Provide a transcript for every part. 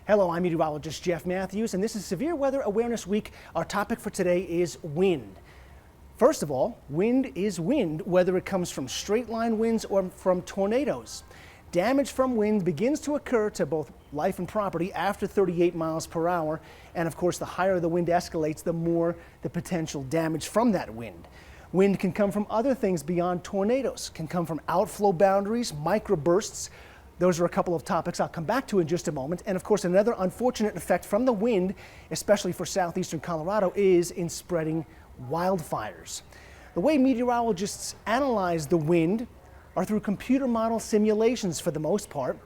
Hello, I'm meteorologist Jeff Matthews, and this is Severe Weather Awareness Week. Our topic for today is wind. First of all, wind is wind, whether it comes from straight line winds or from tornadoes. Damage from wind begins to occur to both life and property after 38 miles per hour, and of course, the higher the wind escalates, the more the potential damage from that wind. Wind can come from other things beyond tornadoes, can come from outflow boundaries, microbursts. Those are a couple of topics I'll come back to in just a moment. And of course, another unfortunate effect from the wind, especially for southeastern Colorado, is in spreading wildfires. The way meteorologists analyze the wind are through computer model simulations for the most part.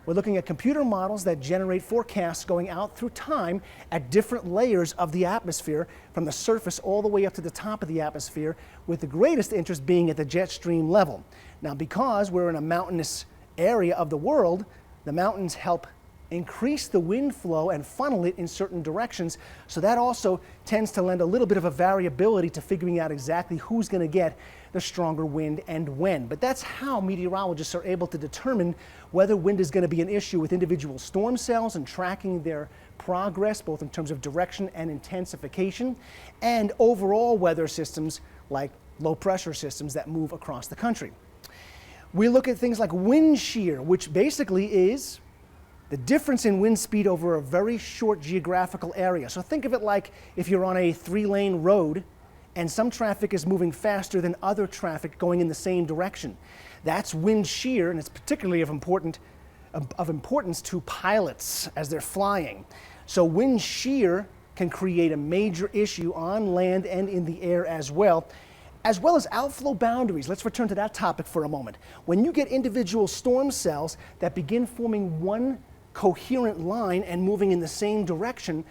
We're looking at computer models that generate forecasts going out through time at different layers of the atmosphere, from the surface all the way up to the top of the atmosphere, with the greatest interest being at the jet stream level. Now, because we're in a mountainous area of the world, the mountains help increase the wind flow and funnel it in certain directions, so that also tends to lend a little bit of a variability to figuring out exactly who's going to get the stronger wind and when. But that's how meteorologists are able to determine whether wind is going to be an issue with individual storm cells and tracking their progress, both in terms of direction and intensification, and overall weather systems like low pressure systems that move across the country. We look at things like wind shear, which basically is the difference in wind speed over a very short geographical area. So think of it like if you're on a 3-lane road and some traffic is moving faster than other traffic going in the same direction. That's wind shear, and it's particularly of importance to pilots as they're flying. So wind shear can create a major issue on land and in the air as well as outflow boundaries. Let's return to that topic for a moment. When you get individual storm cells that begin forming one coherent line and moving in the same direction,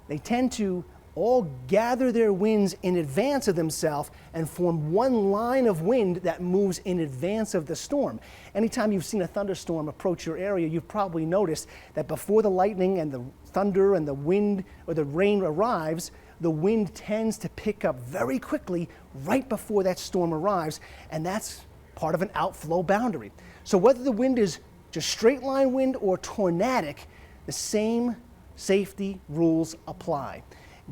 they tend to all gather their winds in advance of themselves and form one line of wind that moves in advance of the storm. Anytime you've seen a thunderstorm approach your area, you've probably noticed that before the lightning and the thunder and the wind or the rain arrives, the wind tends to pick up very quickly right before that storm arrives, and that's part of an outflow boundary. So whether the wind is just straight line wind or tornadic, the same safety rules apply.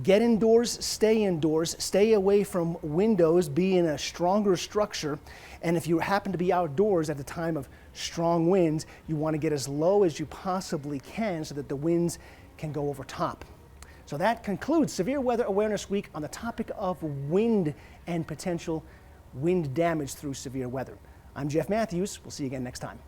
Get indoors, stay away from windows, be in a stronger structure, and if you happen to be outdoors at the time of strong winds, you want to get as low as you possibly can so that the winds can go over top. So that concludes Severe Weather Awareness Week on the topic of wind and potential wind damage through severe weather. I'm Jeff Matthews. We'll see you again next time.